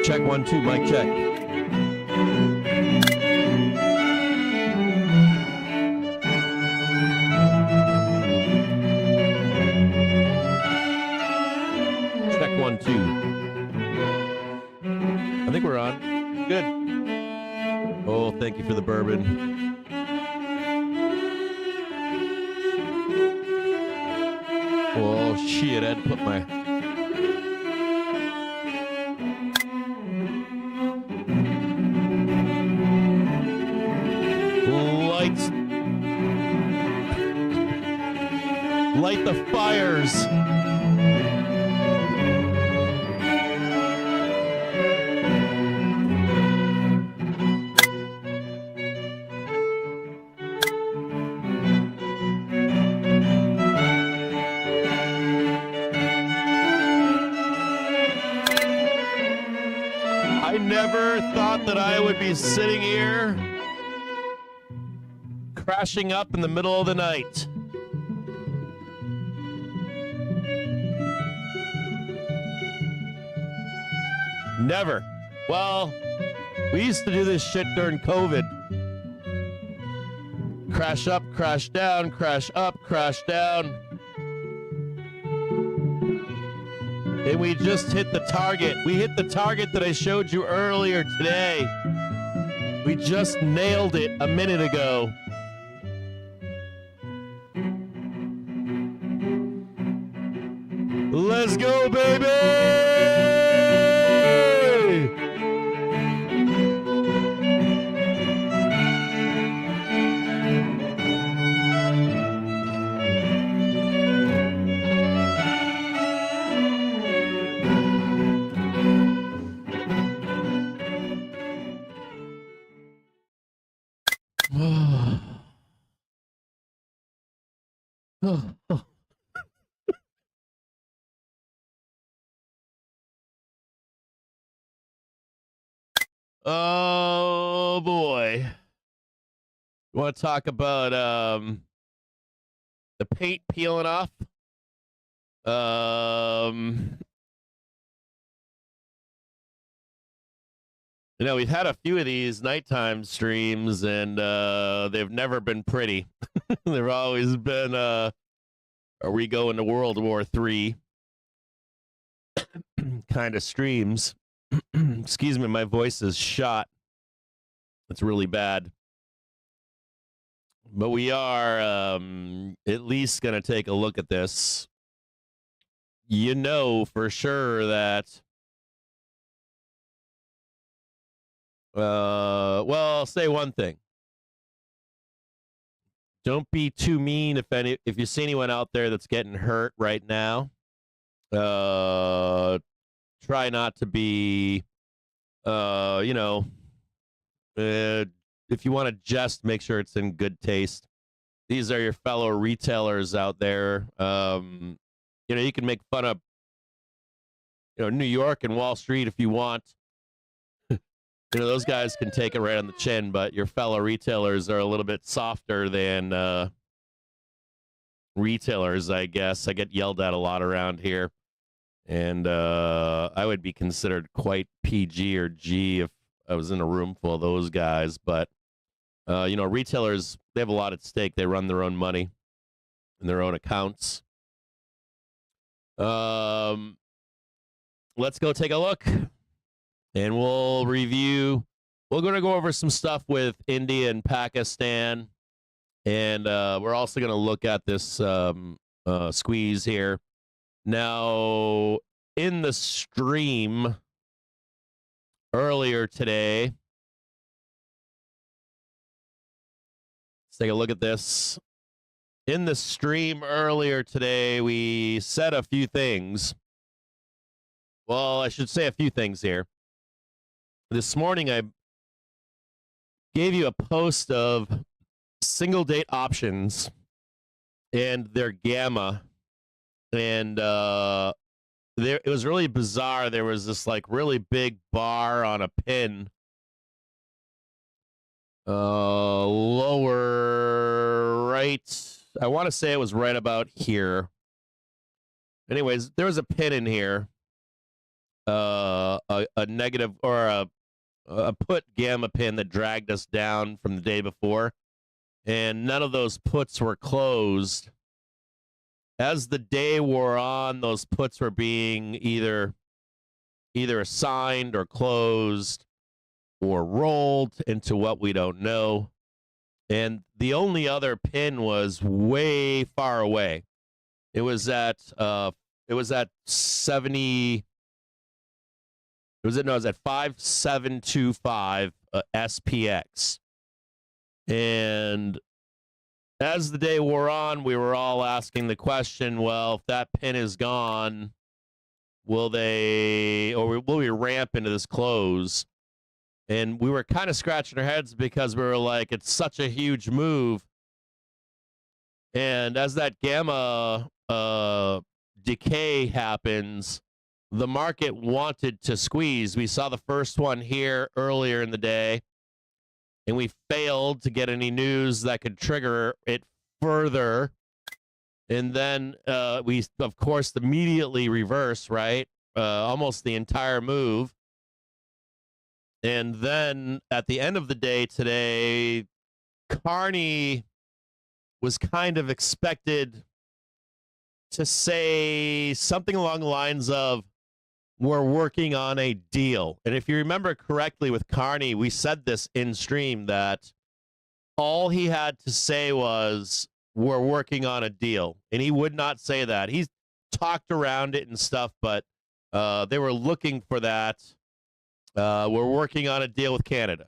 Check 1, 2, mic check. Check 1, 2. I think we're on. Good. Oh, thank you for the bourbon. Oh, shit, I'd put my... Light the fires. I never thought that I would be sitting here crashing up in the middle of the night. Never. Well, we used to do this shit during COVID. Crash up, crash down, crash up, crash down. And we just hit the target. We hit the target that I showed you earlier today. We just nailed it a minute ago. Let's go, baby! Oh boy. You want to talk about the paint peeling off? You know, we've had a few of these nighttime streams, and they've never been pretty. They've always been, are we going to World War III kind of streams. Excuse me, my voice is shot. It's really bad. But we are at least going to take a look at this. You know for sure that... well, I'll say one thing. Don't be too mean if you see anyone out there that's getting hurt right now. Try not to be, you know, if you want to jest, make sure it's in good taste. These are your fellow retailers out there. You know, you can make fun of, you know, New York and Wall Street if you want. You know, those guys can take it right on the chin, but your fellow retailers are a little bit softer than retailers, I guess. I get yelled at a lot around here. And I would be considered quite PG or G if I was in a room full of those guys. But, you know, retailers, they have a lot at stake. They run their own money and their own accounts. Let's go take a look. And we'll review. We're going to go over some stuff with India and Pakistan. And we're also going to look at this squeeze here. Now, in the stream earlier today, let's take a look at this. In the stream earlier today, we said a few things. Well, I should say a few things here. This morning, I gave you a post of single date options and their gamma. And it was really bizarre. There was this like really big bar on a pin lower right. I want to say it was right about here. Anyways, there was a pin in here a negative or a put gamma pin that dragged us down from the day before, and none of those puts were closed. As the day wore on, those puts were being either assigned or closed or rolled into what we don't know. And the only other pin was way far away. It was at 70. It was at 5725 SPX. And as the day wore on, we were all asking the question, well, if that pin is gone, will we ramp into this close? And we were kind of scratching our heads because we were like, it's such a huge move. And as that gamma decay happens, the market wanted to squeeze. We saw the first one here earlier in the day, and we failed to get any news that could trigger it further. And then we, of course, immediately reverse, right? Almost the entire move. And then at the end of the day today, Carney was kind of expected to say something along the lines of, we're working on a deal. And if you remember correctly with Carney, we said this in stream that all he had to say was, we're working on a deal. And he would not say that. He's talked around it and stuff, but they were looking for that. We're working on a deal with Canada.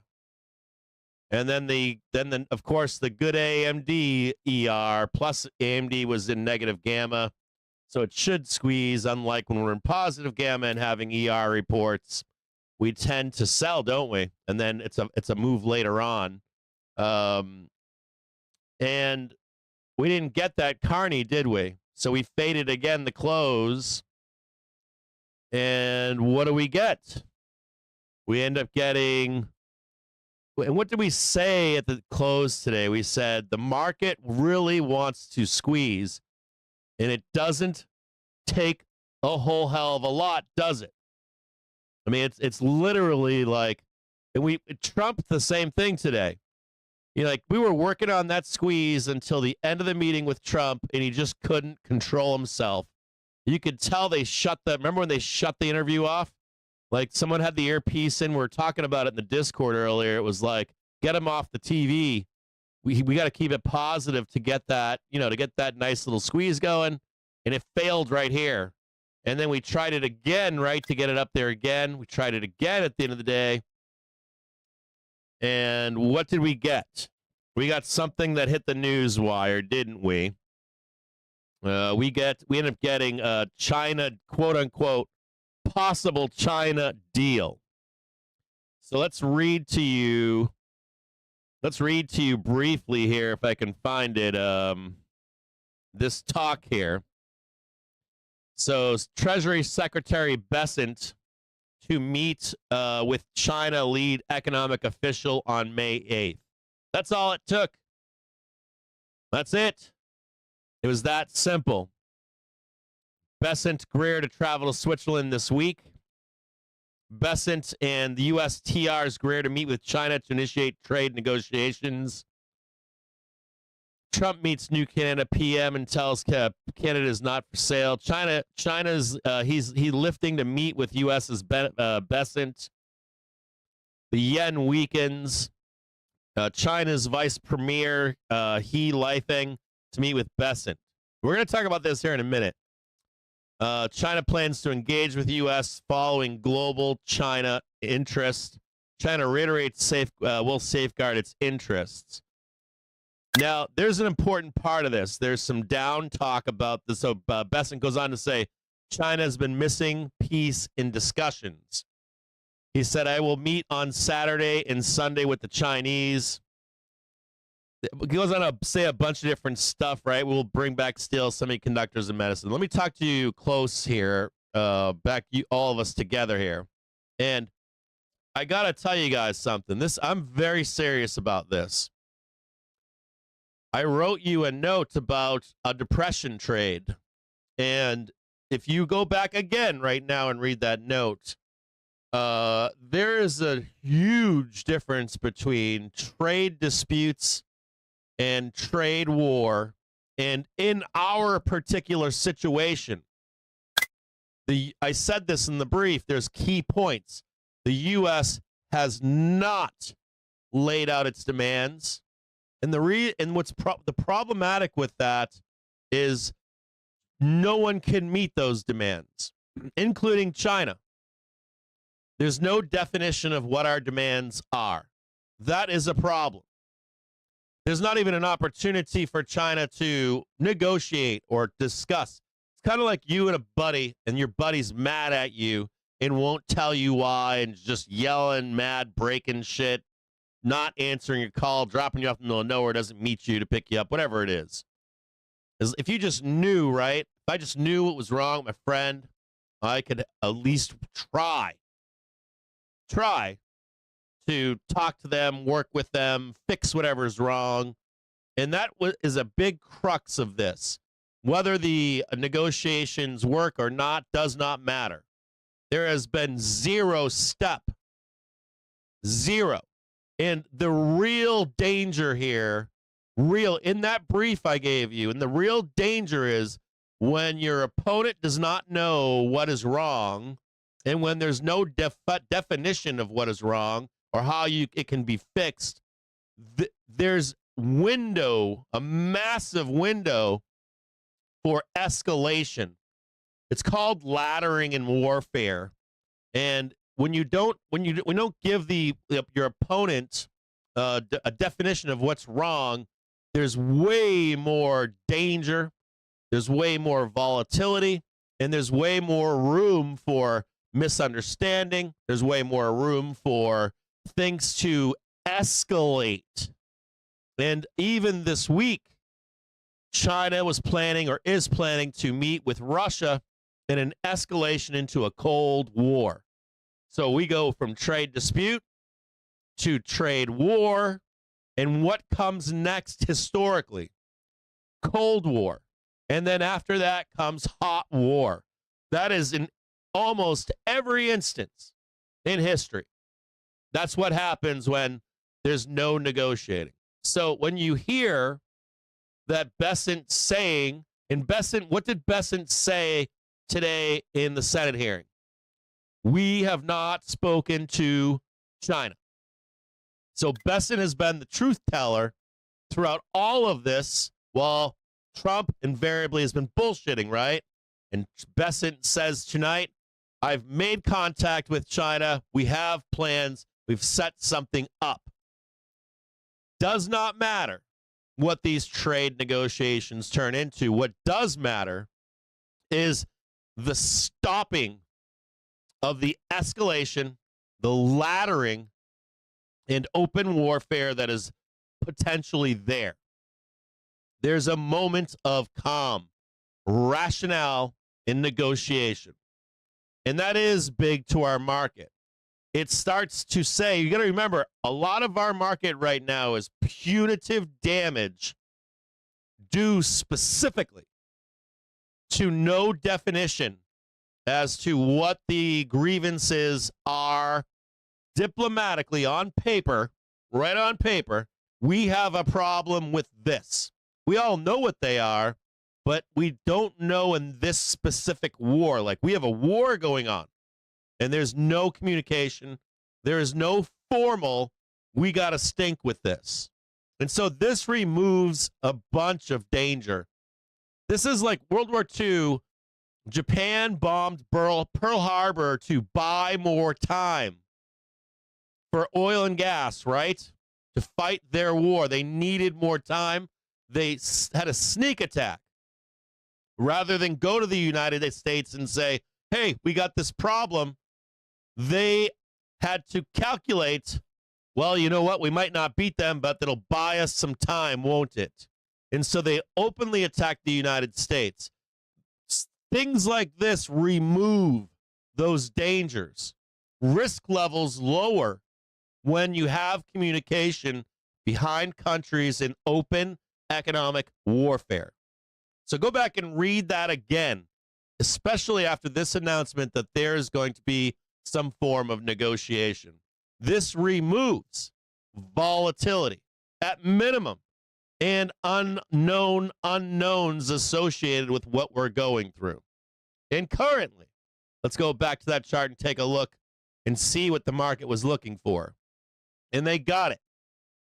And then of course the good AMD ER plus AMD was in negative gamma, so it should squeeze. Unlike when we're in positive gamma and having ER reports, we tend to sell, don't we? And then it's a move later on, and we didn't get that Carney, did we? So we faded again the close, and what do we get? We end up getting, and what did we say at the close today? We said the market really wants to squeeze, and it doesn't take a whole hell of a lot, does it? I mean, it's literally like, and Trump the same thing today. You know, like we were working on that squeeze until the end of the meeting with Trump, and he just couldn't control himself. You could tell they remember when they shut the interview off? Like someone had the earpiece in. We were talking about it in the Discord earlier. It was like, get him off the TV. We got to keep it positive to get that, to get that nice little squeeze going. And it failed right here. And then we tried it again, right, to get it up there again. We tried it again at the end of the day. And what did we get? We got something that hit the news wire, didn't we? We ended up getting China, quote unquote, possible China deal. So let's read to you briefly here, if I can find it, this talk here. So Treasury Secretary Bessent to meet with China lead economic official on May 8th. That's all it took. That's it. It was that simple. Bessent Greer to travel to Switzerland this week. Bessent and the U.S. TR's Greer to meet with China to initiate trade negotiations. Trump meets new Canada PM and tells Canada is not for sale. China's he's lifting to meet with U.S.'s Bessent. The yen weakens. China's vice premier He Lifeng to meet with Bessent. We're going to talk about this here in a minute. China plans to engage with U.S. following global China interest. China reiterates will safeguard its interests. Now, there's an important part of this. There's some down talk about this. So Bessent goes on to say, China has been missing peace in discussions. He said, I will meet on Saturday and Sunday with the Chinese. He goes on to say a bunch of different stuff, right? We'll bring back steel, semiconductors, and medicine. Let me talk to you close here, all of us together here. And I got to tell you guys something. I'm very serious about this. I wrote you a note about a depression trade. And if you go back again right now and read that note, there is a huge difference between trade disputes and trade war. And in our particular situation, I said this in the brief, there's key points. The U.S. has not laid out its demands. And what's the problematic with that is no one can meet those demands, including China. There's no definition of what our demands are. That is a problem. There's not even an opportunity for China to negotiate or discuss. It's kind of like you and a buddy, and your buddy's mad at you and won't tell you why and just yelling, mad, breaking shit, not answering your call, dropping you off in the middle of nowhere, doesn't meet you to pick you up, whatever it is. If you just knew, right? If I just knew what was wrong with my friend, I could at least try to talk to them, work with them, fix whatever's wrong. And that is a big crux of this. Whether the negotiations work or not does not matter. There has been zero. And the real danger here, in that brief I gave you, and the real danger is when your opponent does not know what is wrong, and when there's no definition of what is wrong or how it can be fixed, there's a massive window for escalation. It's called laddering in warfare. And when you don't give your opponent a definition of what's wrong, there's way more danger, there's way more volatility, and there's way more room for misunderstanding. There's way more room for things to escalate. And even this week, China was planning or is planning to meet with Russia in an escalation into a Cold War. So we go from trade dispute to trade war. And what comes next historically? Cold War. And then after that comes hot war. That is in almost every instance in history. That's what happens when there's no negotiating. So when you hear that Bessent saying, what did Bessent say today in the Senate hearing? We have not spoken to China. So Bessent has been the truth teller throughout all of this, while Trump invariably has been bullshitting, right? And Bessent says tonight, I've made contact with China. We have plans. We've set something up. Does not matter what these trade negotiations turn into. What does matter is the stopping of the escalation, the laddering, and open warfare that is potentially there. There's a moment of calm, rationale in negotiation. And that is big to our market. It starts to say, you got to remember, a lot of our market right now is punitive damage due specifically to no definition as to what the grievances are diplomatically on paper, right on paper. We have a problem with this. We all know what they are, but we don't know in this specific war. Like, we have a war going on, and there's no communication. There is no formal, we got to stink with this. And so this removes a bunch of danger. This is like World War II. Japan bombed Pearl Harbor to buy more time for oil and gas, right? To fight their war. They needed more time. They had a sneak attack. Rather than go to the United States and say, hey, we got this problem, they had to calculate, well, you know what? We might not beat them, but that'll buy us some time, won't it? And so they openly attacked the United States. Things like this remove those dangers. Risk levels lower when you have communication behind countries in open economic warfare. So go back and read that again. especially after this announcement that there is going to be some form of negotiation. This removes volatility at minimum and unknown unknowns associated with what we're going through. And currently, let's go back to that chart and take a look and see what the market was looking for. And they got it.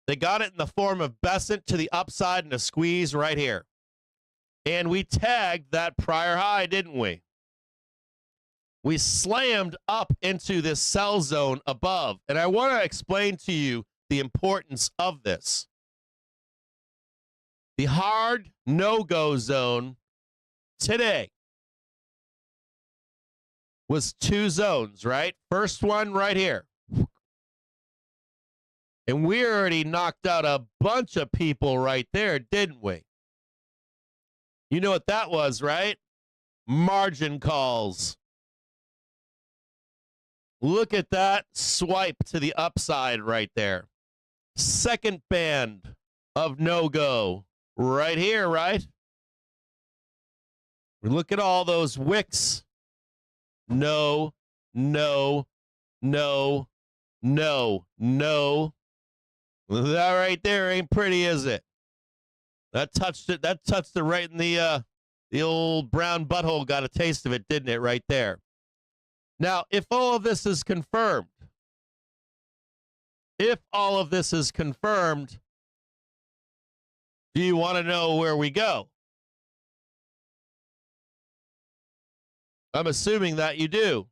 They got it in the form of Besant to the upside and a squeeze right here. And we tagged that prior high, didn't we? We slammed up into this sell zone above. And I want to explain to you the importance of this. The hard no-go zone today was two zones, right? First one right here. And we already knocked out a bunch of people right there, didn't we? You know what that was, right? Margin calls. Look at that swipe to the upside right there. Second band of no-go right here, right? Look at all those wicks. No, no, no, no, no. That right there ain't pretty, is it? That touched it. That touched it right in the old brown butthole. Got a taste of it, didn't it? Right there. Now, if all of this is confirmed, do you want to know where we go? I'm assuming that you do.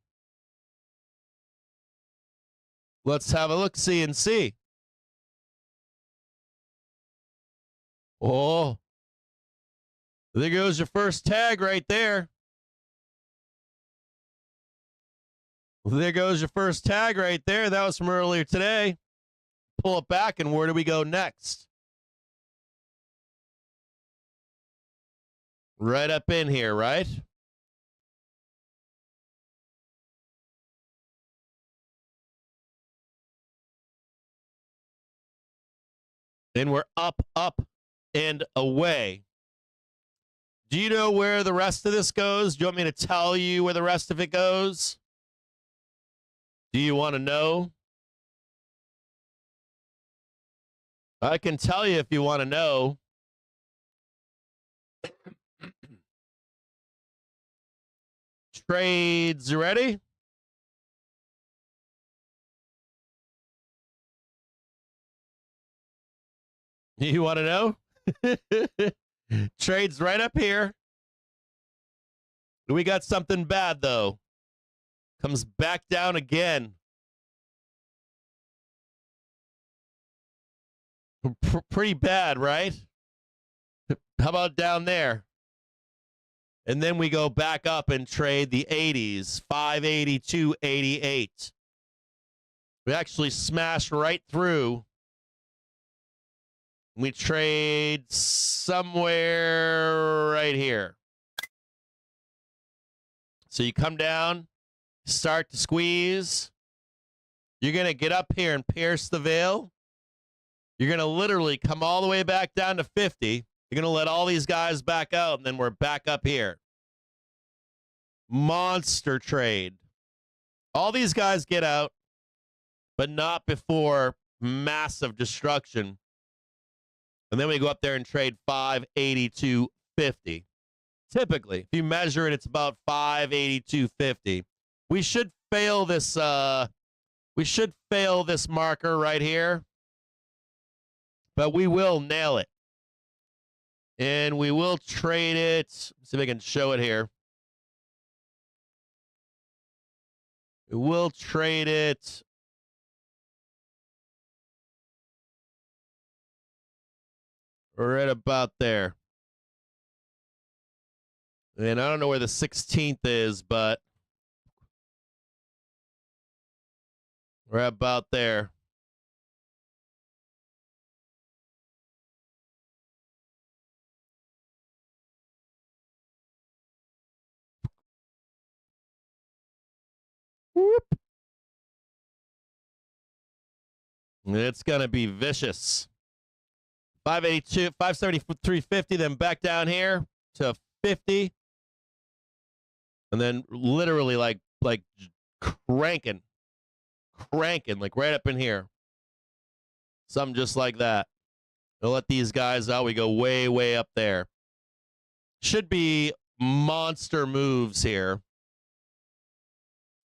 Let's have a look-see and see. Oh, there goes your first tag right there. There goes your first tag right there. That was from earlier today. Pull it back, and where do we go next? Right up in here, right? Then we're up, and away. Do you know where the rest of this goes? Do you want me to tell you where the rest of it goes? Do you want to know? I can tell you if you want to know. Trades ready? You want to know? Trades right up here. We got something bad, though. Comes back down again. Pretty bad, right? How about down there? And then we go back up and trade the 80s, 582.88. We actually smash right through. We trade somewhere right here. So you come down, start to squeeze. You're going to get up here and pierce the veil. You're going to literally come all the way back down to 50. You're going to let all these guys back out, and then we're back up here. Monster trade. All these guys get out, but not before massive destruction. And then we go up there and trade 582.50. Typically, if you measure it, it's about 582.50. We should fail this. We should fail this marker right here, but we will nail it, and we will trade it. Let's see if I can show it here. We will trade it. Right about there. And I don't know where the 16th is, but we're about there. Whoop. It's going to be vicious. 582, 573.50, then back down here to 50. and then literally like cranking like right up in here. Something just like that. We'll let these guys out. We go way up there. Should be monster moves here.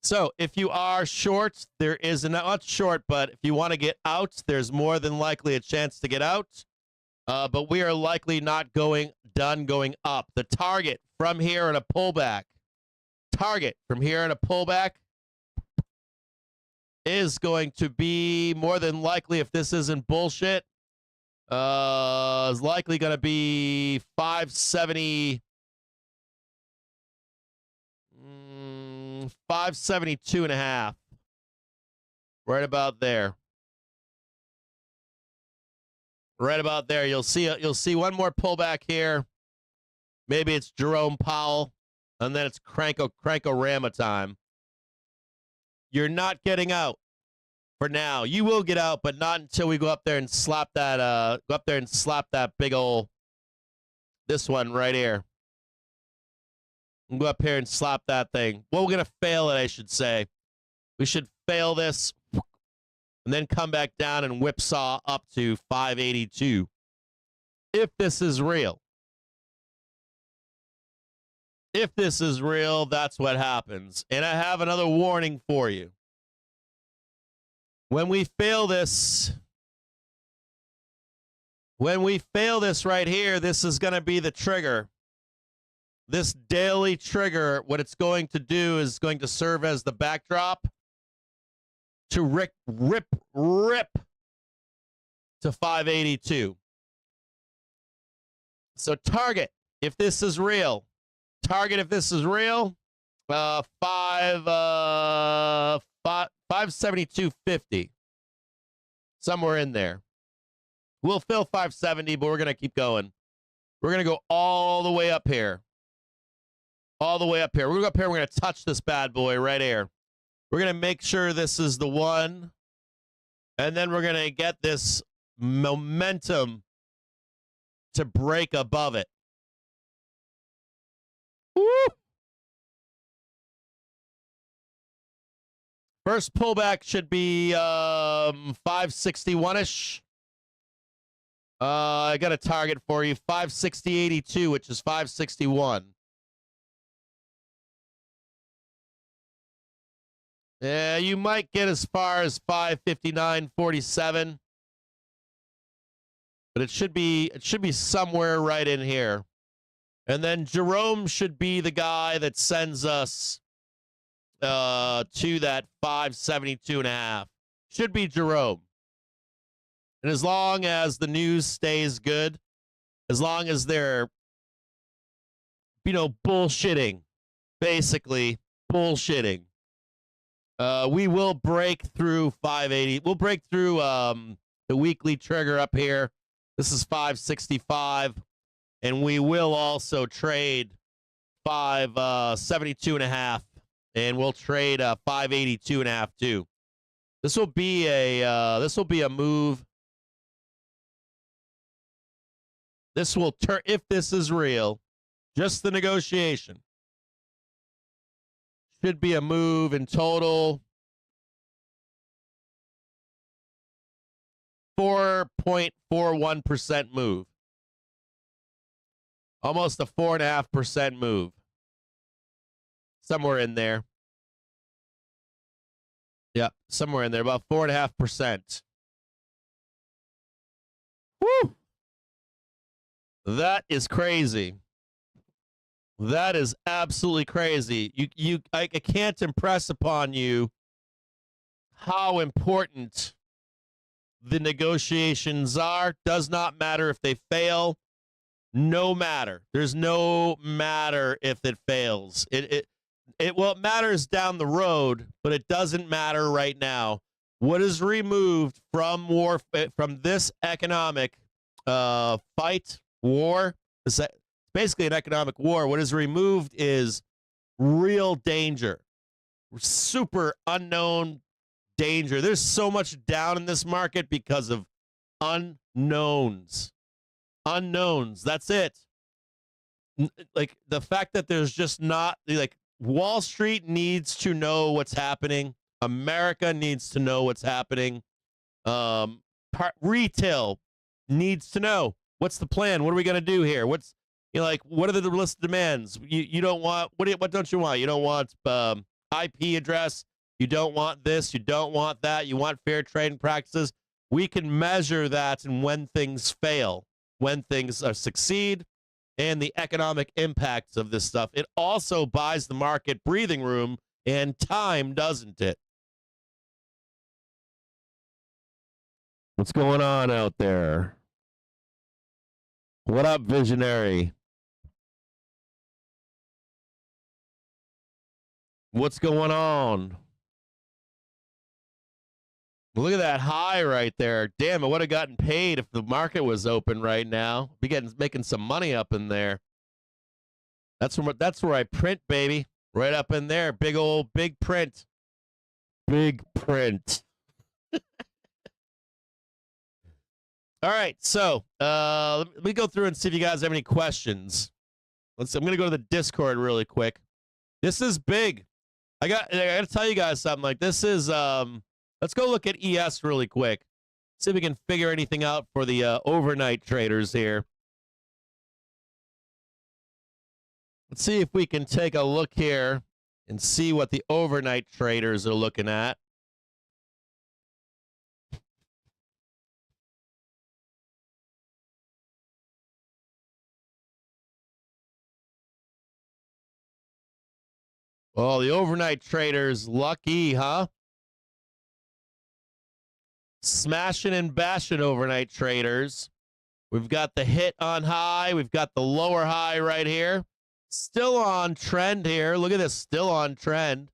So if you are short, there is not short, but if you want to get out, there's more than likely a chance to get out. But we are likely not going up. The target from here in a pullback. Target from here in a pullback is going to be more than likely, if this isn't bullshit, is likely going to be 570. 572.5. Right about there. Right about there. You'll see one more pullback here. Maybe it's Jerome Powell, and then it's Cranko-Rama time. You're not getting out for now. You will get out, but not until we go up there and slap that big ol' this one right here. We'll go up here and slap that thing. Well, we're going to fail it, I should say. We should fail this and then come back down and whipsaw up to 582. If this is real. If this is real, that's what happens. And I have another warning for you. When we fail this right here, this is going to be the trigger. This daily trigger, what it's going to do is going to serve as the backdrop to rip to 582. So target, if this is real, 572.50. Somewhere in there. We'll fill 570, but we're going to keep going. We're going to go all the way up here. All the way up here. We're going to go up here. We're going to touch this bad boy right here. We're going to make sure this is the one. And then we're going to get this momentum to break above it. Woo! First pullback should be 561-ish. I got a target for you, 560.82, which is 561. Yeah, you might get as far as 559.47, but it should be somewhere right in here. And then Jerome should be the guy that sends us to that 572.5. Should be Jerome. And as long as the news stays good, as long as they're, bullshitting, basically bullshitting, we will break through 580. We'll break through the weekly trigger up here. This is 565. And we will also trade 572.5. And we'll trade 582.5 too. This will be a move. This will turn, if this is real, just the negotiation. Should be a move in total 4.41% move. Almost a 4.5% move. Somewhere in there. Yeah, somewhere in there, about 4.5%. Woo! That is crazy. That is absolutely crazy. I can't impress upon you how important the negotiations are. Does not matter if they fail. No matter. There's no matter if it fails. It matters down the road, but it doesn't matter right now. What is removed from this economic fight, war, it's basically an economic war. What is removed is real danger, super unknown danger. There's so much down in this market because of unknowns. Unknowns. That's it. Like the fact that there's just not, like, Wall Street needs to know what's happening. America needs to know what's happening. Retail needs to know what's the plan. What are we going to do here? What's what are the list of demands? You don't want what don't you want? You don't want IP address. You don't want this. You don't want that. You want fair trading practices. We can measure that, and when things fail, when things succeed, and the economic impacts of this stuff. It also buys the market breathing room and time, doesn't it? What's going on out there? What up, visionary? What's going on? Look at that high right there. Damn, it would have gotten paid if the market was open right now. Be making some money up in there. That's where I print, baby. Right up in there. Big print. Big print. All right, so let me go through and see if you guys have any questions. I'm going to go to the Discord really quick. This is big. I got to tell you guys something. Like, this is let's go look at ES really quick. See if we can figure anything out for the overnight traders here. Let's see if we can take a look here and see what the overnight traders are looking at. Well, the overnight traders, lucky, huh? Smashing and bashing overnight traders. We've got the hit on high. We've got the lower high right here. Still on trend here. Look at this, still on trend.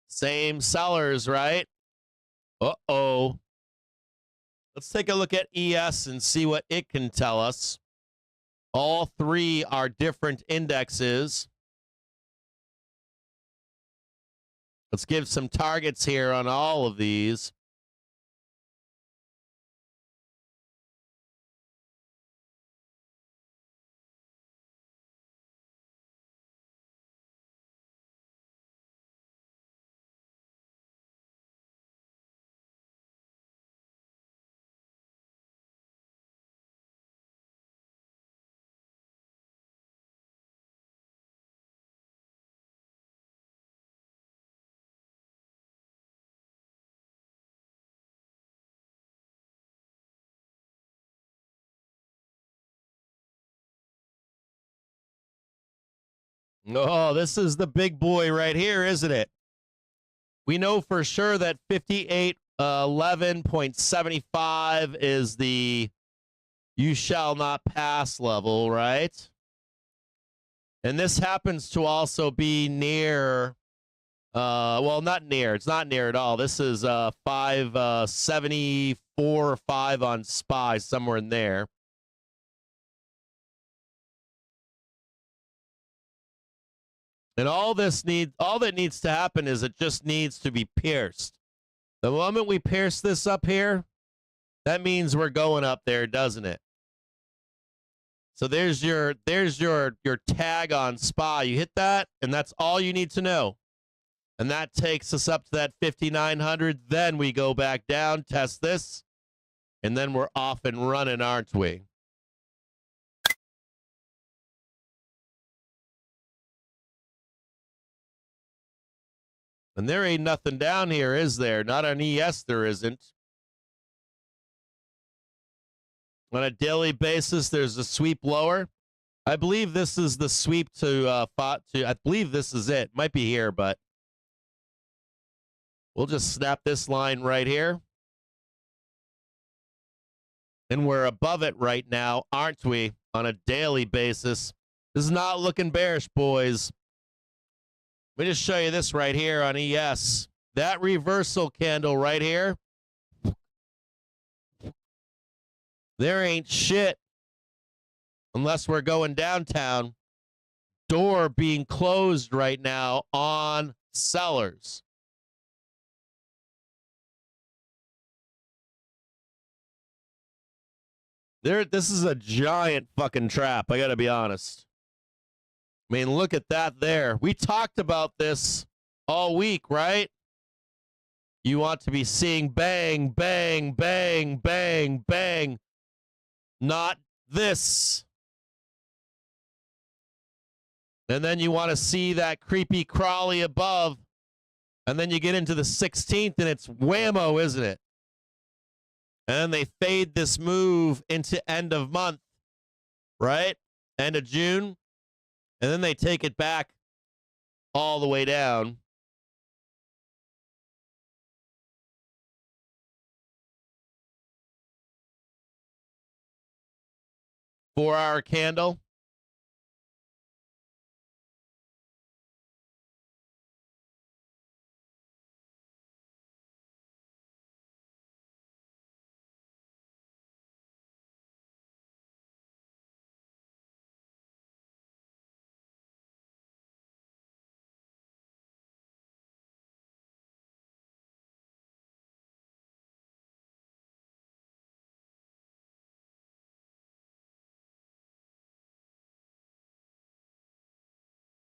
Same sellers, right? Uh-oh. Let's take a look at ES and see what it can tell us. All three are different indexes. Let's give some targets here on all of these. Oh, this is the big boy right here, isn't it? We know for sure that 5811.75 is the you shall not pass level, right? And this happens to also be near, well, not near. It's not near at all. This is 574 or 5 on SPY, somewhere in there. And all that needs to happen is it just needs to be pierced. The moment we pierce this up here, that means we're going up there, doesn't it? So there's your tag on SPY. You hit that, and that's all you need to know. And that takes us up to that 5,900. Then we go back down, test this, and then we're off and running, aren't we? And there ain't nothing down here, is there? Not on ES, there isn't. On a daily basis, there's a sweep lower. I believe this is the sweep to I believe this is it. Might be here, but we'll just snap this line right here. And we're above it right now, aren't we? On a daily basis. This is not looking bearish, boys. Let me just show you this right here on ES. That reversal candle right here. There ain't shit unless we're going downtown. Door being closed right now on sellers. This is a giant fucking trap, I gotta be honest. I mean, look at that there. We talked about this all week, right? You want to be seeing bang, bang, bang, bang, bang. Not this. And then you want to see that creepy crawly above. And then you get into the 16th and it's whammo, isn't it? And then they fade this move into end of month, right? End of June. And then they take it back all the way down. Four-hour candle.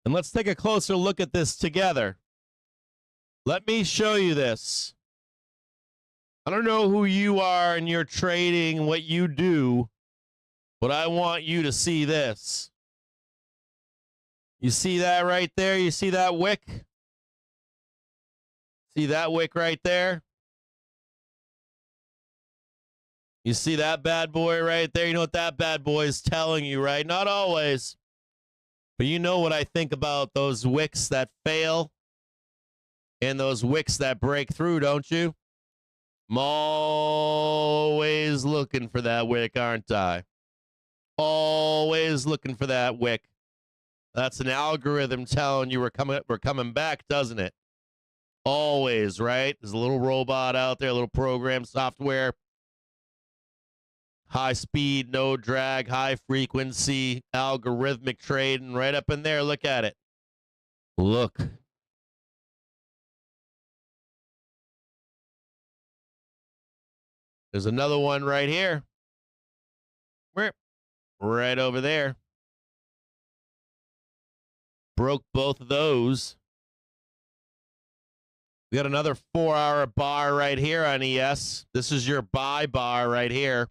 And let's take a closer look at this together. Let me show you this. I don't know who you are in your trading, what you do, but I want you to see this. You see that right there? You see that wick? See that wick right there? You see that bad boy right there? You know what that bad boy is telling you, right? Not always. But you know what I think about those wicks that fail and those wicks that break through, don't you? I'm always looking for that wick, aren't I? Always looking for that wick. That's an algorithm telling you we're coming back, doesn't it? Always, right? There's a little robot out there, a little program software. High speed, no drag, high frequency, algorithmic trading right up in there. Look at it. Look. There's another one right here. Right over there. Broke both of those. We got another 4-hour bar right here on ES. This is your buy bar right here.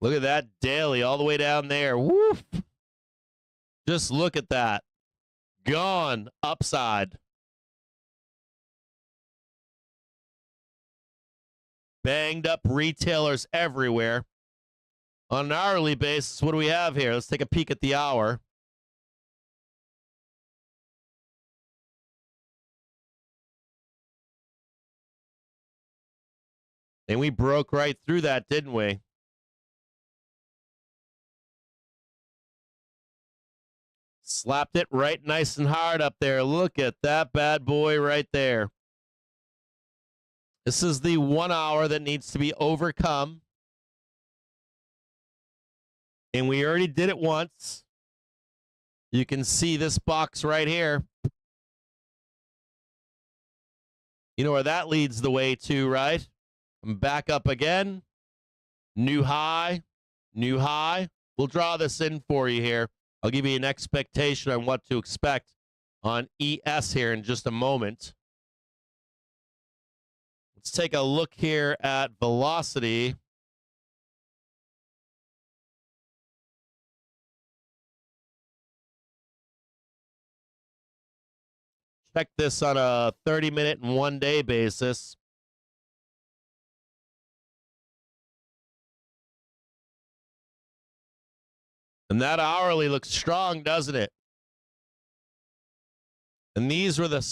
Look at that daily all the way down there. Woof. Just look at that. Gone upside. Banged up retailers everywhere. On an hourly basis, what do we have here? Let's take a peek at the hour. And we broke right through that, didn't we? Slapped it right nice and hard up there. Look at that bad boy right there. This is the 1 hour that needs to be overcome. And we already did it once. You can see this box right here. You know where that leads the way to, right? I'm back up again. New high. New high. We'll draw this in for you here. I'll give you an expectation on what to expect on ES here in just a moment. Let's take a look here at velocity. Check this on a 30-minute and 1-day basis. And that hourly looks strong, doesn't it? And these were the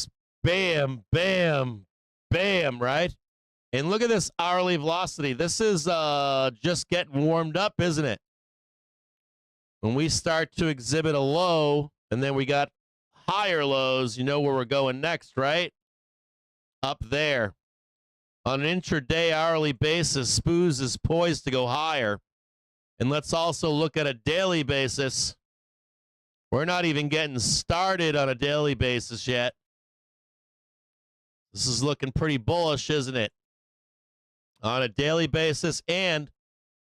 bam, bam, bam, right? And look at this hourly velocity. This is just getting warmed up, isn't it? When we start to exhibit a low, and then we got higher lows, you know where we're going next, right? Up there. On an intraday hourly basis, SPOOS is poised to go higher. And let's also look at a daily basis. We're not even getting started on a daily basis yet. This is looking pretty bullish, isn't it? On a daily basis and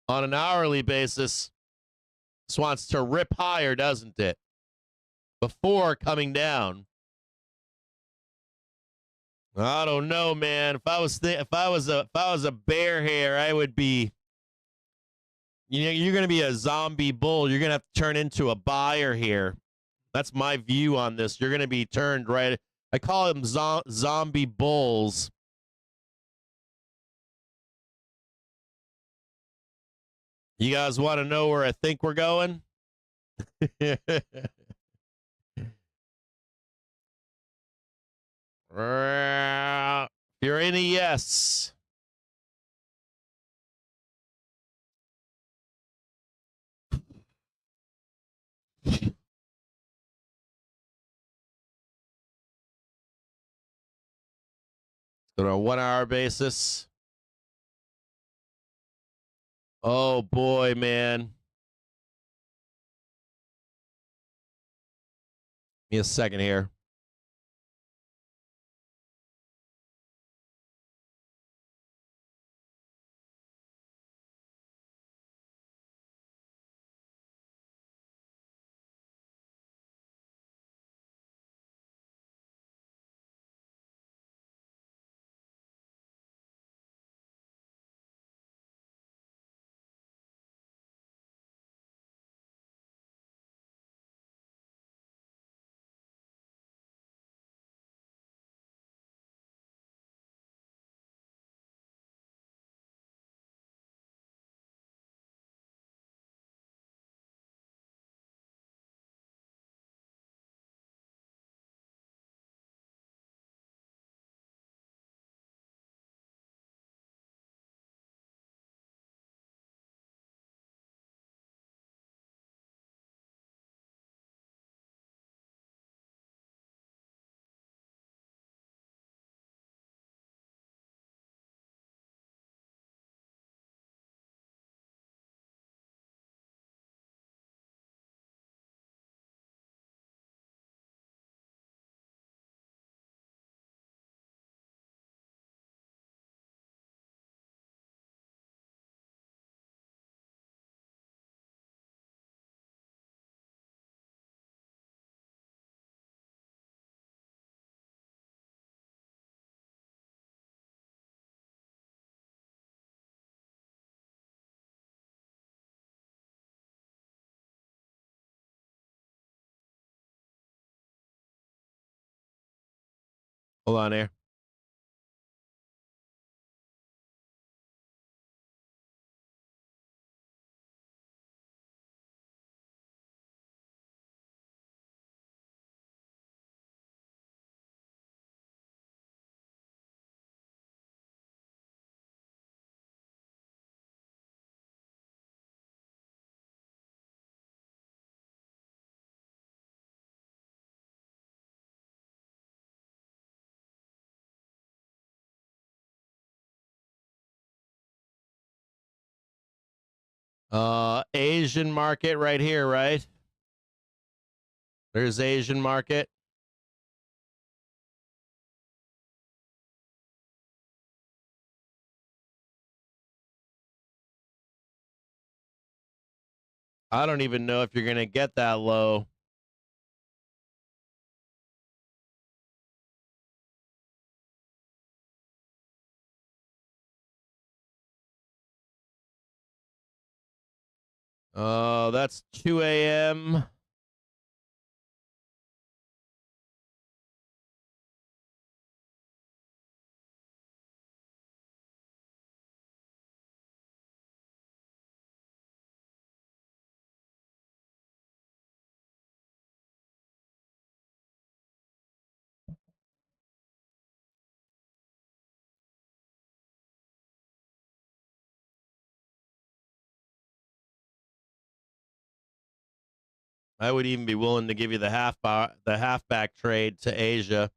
on an hourly basis. This wants to rip higher, doesn't it? Before coming down. I don't know, man. If I was a bear here, I would be. You know, you're going to be a zombie bull. You're going to have to turn into a buyer here. That's my view on this. You're going to be turned right. I call them zombie bulls. You guys want to know where I think we're going? If you're in a yes. On a 1 hour basis. Oh boy, man. Give me a second here. Hold on here. Asian market right here, right? There's Asian market. I don't even know if you're going to get that low. Oh, that's 2 a.m. I would even be willing to give you the halfback trade to Asia.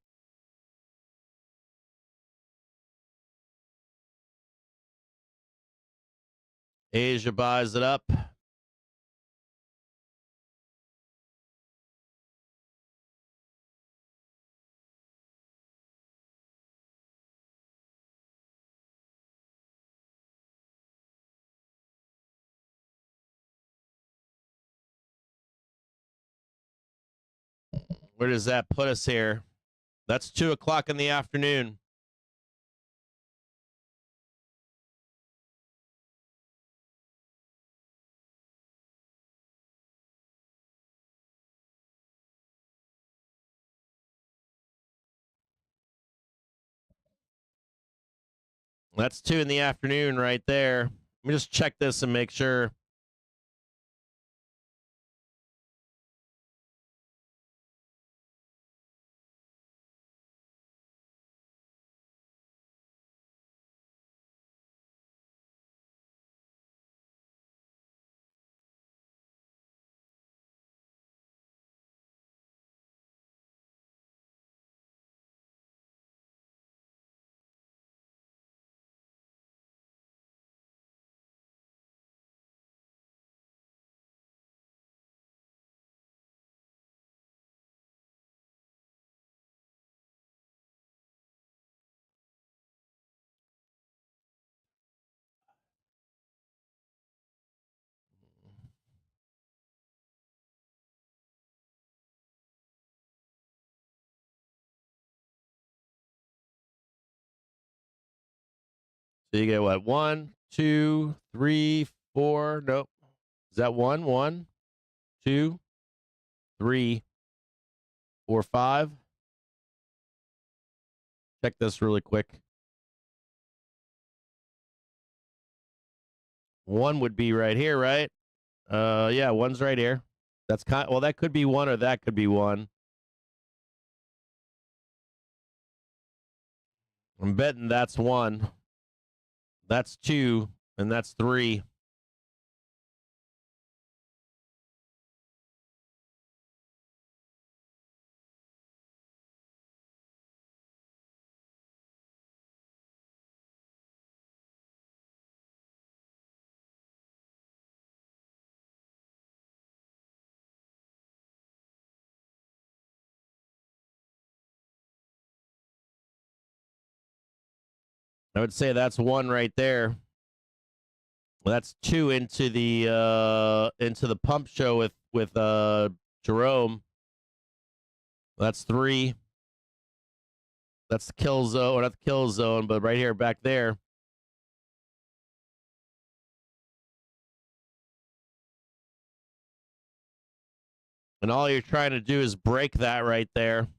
Asia buys it up. Where does that put us here? That's 2 o'clock in the afternoon. That's 2 in the afternoon right there. Let me just check this and make sure. So you get what? 1, 2, 3, 4. Nope. Is that 1? 1, 2, 3, 4, 5. Check this really quick. 1 would be right here, right? Yeah, 1's right here. That's well, that could be 1 or that could be 1. I'm betting that's 1. That's 2, and that's 3. I would say that's 1 right there. Well, that's 2 into the pump show with Jerome. That's 3. That's the kill zone, or not the kill zone, but right here, back there. And all you're trying to do is break that right there.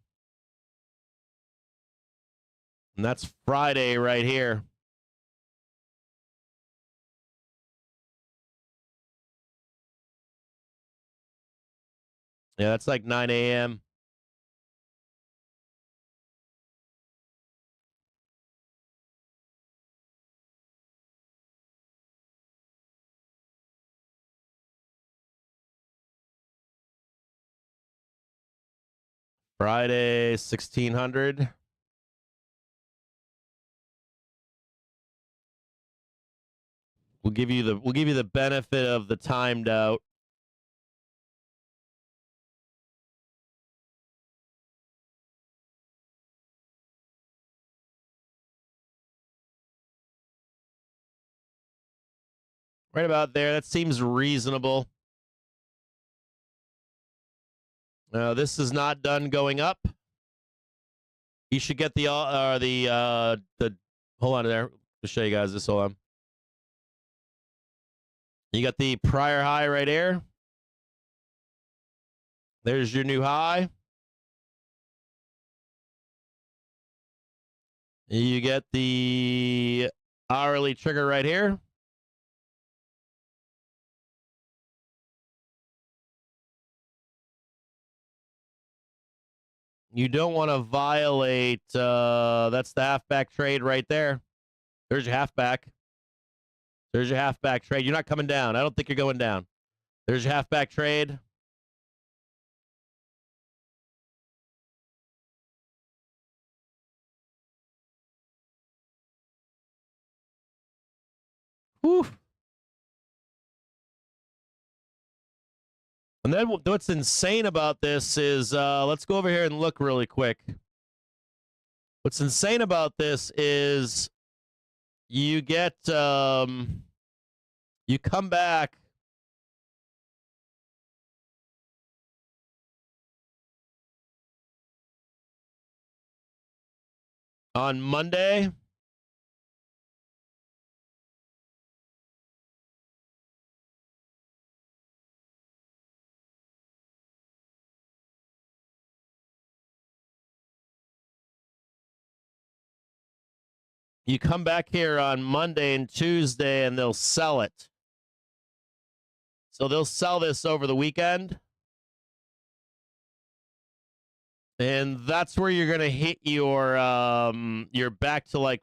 And that's Friday right here. Yeah, that's like 9 a.m. Friday, 1600. We'll give you the benefit of the timed out. Right about there. That seems reasonable. This is not done going up. You should get the hold on there. To show you guys this. Hold on. You got the prior high right here. There's your new high. You get the hourly trigger right here. You don't want to violate, that's the halfback trade right there. There's your halfback. There's your halfback trade. You're not coming down. I don't think you're going down. There's your halfback trade. Whew. And then what's insane about this is, let's go over here and look really quick. What's insane about this is you get, you come back. On Monday, you come back here on Monday and Tuesday and they'll sell it. So they'll sell this over the weekend. And that's where you're going to hit your you're back to like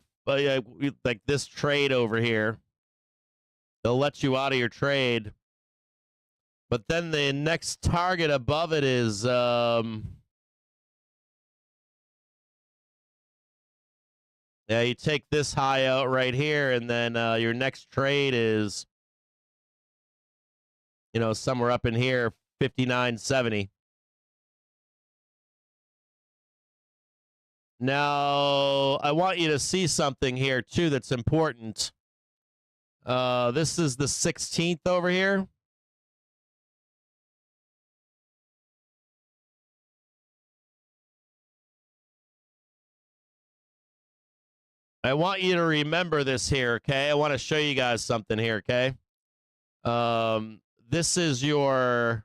this trade over here. They'll let you out of your trade. But then the next target above it is yeah, you take this high out right here, and then your next trade is, you know, somewhere up in here, 59.70. Now, I want you to see something here, too, that's important. This is the 16th over here. I want you to remember this here, okay? I want to show you guys something here, okay? This is your...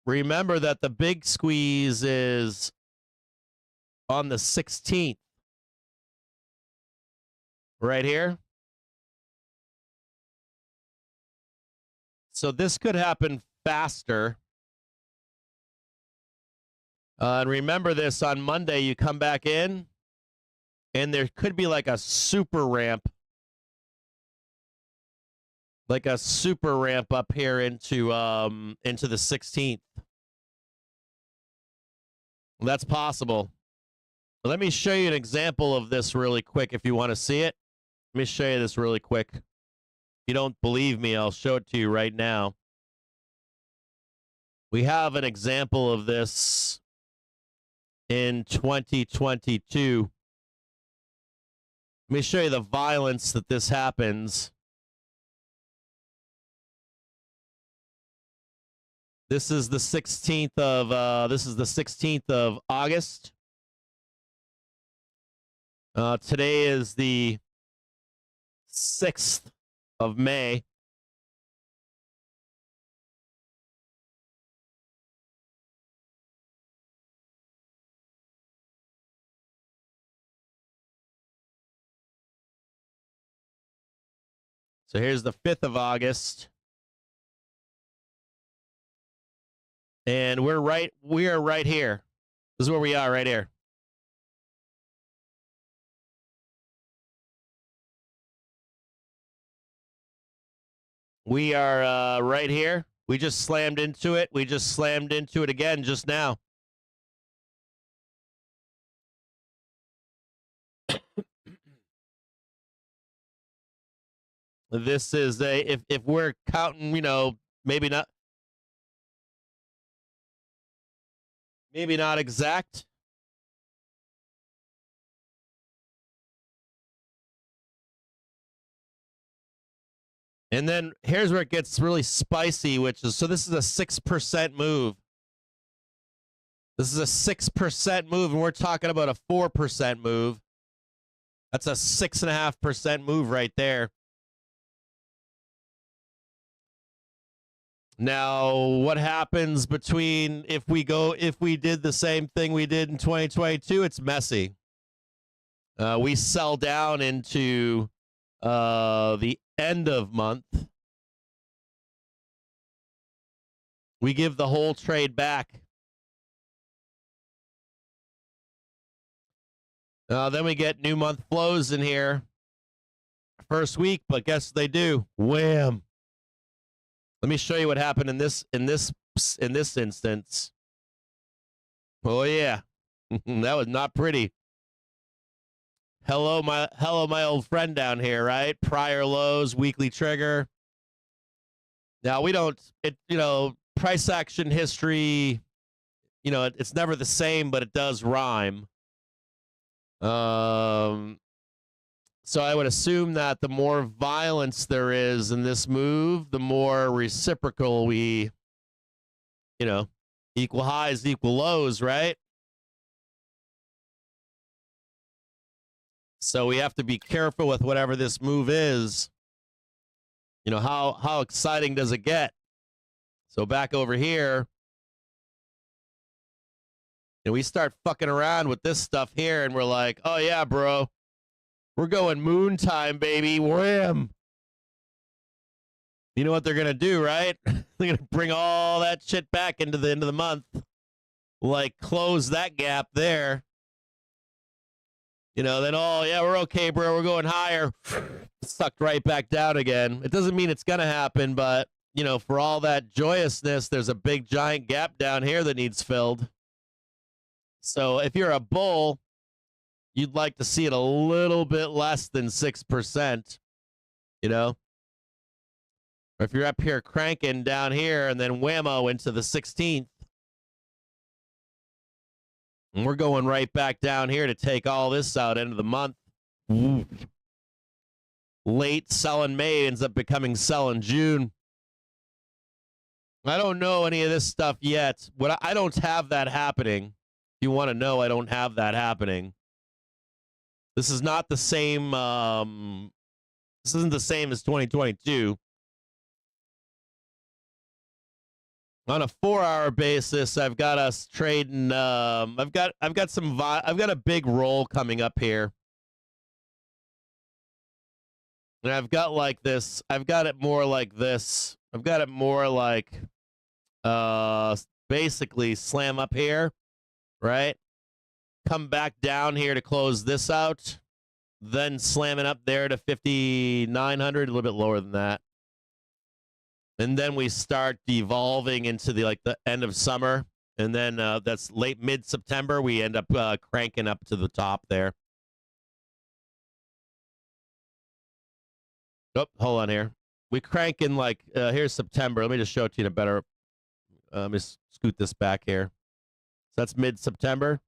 Remember that the big squeeze is on the 16th. Right here. So this could happen faster. And remember this, on Monday, you come back in, and there could be like a super ramp. Like a super ramp up here into the 16th. That's possible. Let me show you an example of this really quick if you want to see it. Let me show you this really quick. If you don't believe me, I'll show it to you right now. We have an example of this in 2022. Let me show you the violence that this happens. This is the 16th of August. Today is the 6th of May. So here's the 5th of August. And we are right here. This is where we are right here. We are right here. We just slammed into it. We just slammed into it again just now. This is if we're counting, you know, maybe not exact. And then here's where it gets really spicy, which is, so this is a 6% move. This is a 6% move, and we're talking about a 4% move. That's a 6.5% move right there. Now, what happens between if we did the same thing we did in 2022? It's messy. We sell down into the end of month. We give the whole trade back. Then we get new month flows in here. First week, but guess what they do? Wham! Let me show you what happened in this instance. Oh yeah, that was not pretty. Hello, my old friend down here, right? Prior lows, weekly trigger. Now we don't. Price action history. It's never the same, but it does rhyme. So I would assume that the more violence there is in this move, the more reciprocal we, equal highs, equal lows, right? So we have to be careful with whatever this move is. You know, how exciting does it get? So back over here, and we start fucking around with this stuff here, and we're like, oh yeah, bro, we're going moon time, baby. Wham! You know what they're gonna do, right? They're gonna bring all that shit back into the end of the month, like close that gap there. You know, then oh yeah, we're okay, bro. We're going higher. Sucked right back down again. It doesn't mean it's gonna happen, but you know, for all that joyousness, there's a big giant gap down here that needs filled. So if you're a bull, you'd like to see it a little bit less than 6%, you know? Or if you're up here cranking down here and then whammo into the 16th, and we're going right back down here to take all this out end of the month. Late selling May ends up becoming selling June. I don't know any of this stuff yet. I don't have that happening. If you want to know, I don't have that happening. This is not the same. This isn't the same as 2022. On a 4-hour basis, I've got us trading. I've got a big roll coming up here, and I've got like this. I've got it more like this. I've got it more like, basically slam up here. Right? Come back down here to close this out. Then slam it up there to 5,900, a little bit lower than that. And then we start devolving into the end of summer. And then that's late mid-September. We end up cranking up to the top there. Oh, hold on here. We crank in here's September. Let me just show it to you in a better. Let me scoot this back here. That's mid-September.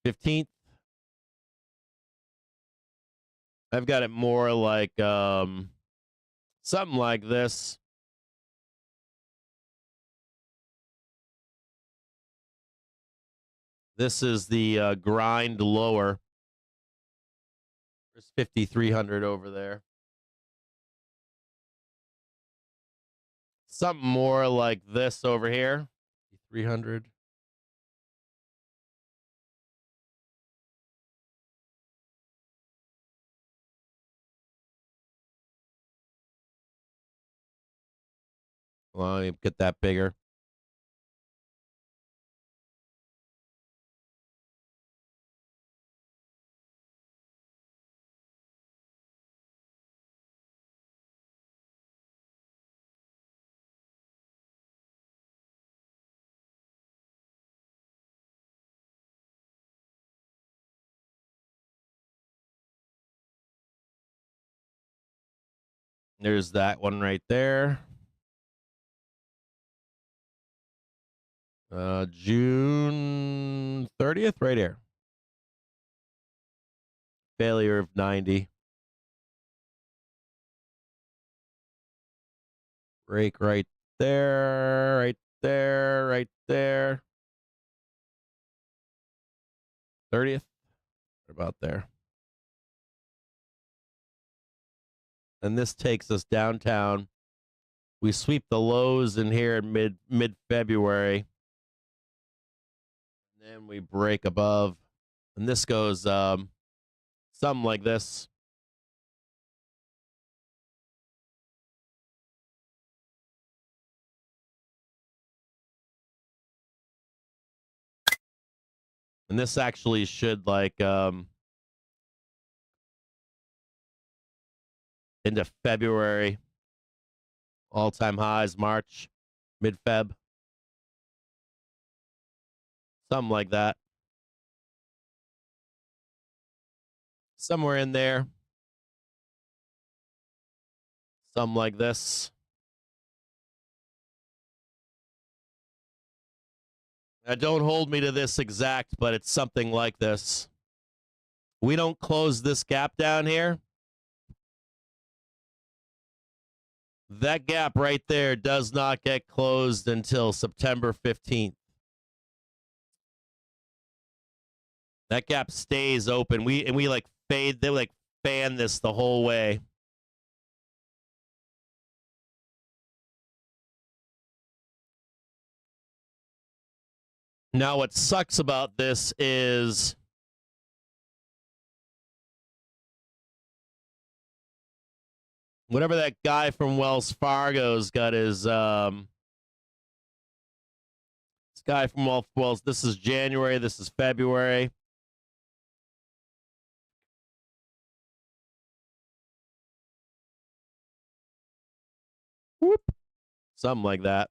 $15th. I've got it more like something like this. This is the grind lower. There's 5,300 over there. Something more like this over here. 300. Well, let me get that bigger. There's that one right there. June 30th, right here. Failure of 90. Break right there, right there, right there. 30th. What about there? And this takes us downtown. We sweep the lows in here in mid-February. And then we break above. And this goes something like this. And this actually should into February. All-time highs, March, mid-Feb. Something like that. Somewhere in there. Something like this. Now, don't hold me to this exact, but it's something like this. We don't close this gap down here. That gap right there does not get closed until September 15th. That gap stays open. We like fade. They like fan this the whole way. Now, what sucks about this is whatever that guy from Wells Fargo's got his this guy from Wells. This is January. This is February. Whoop. Something like that.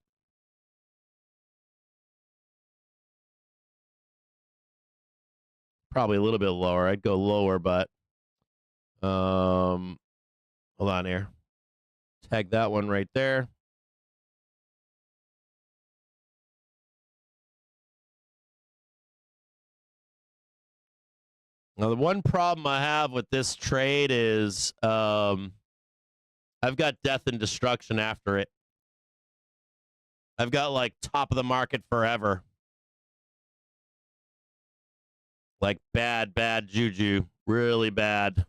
Probably a little bit lower. I'd go lower, but hold on here. Tag that one right there. Now, the one problem I have with this trade is I've got death and destruction after it. I've got like top of the market forever. Like bad juju. Really bad.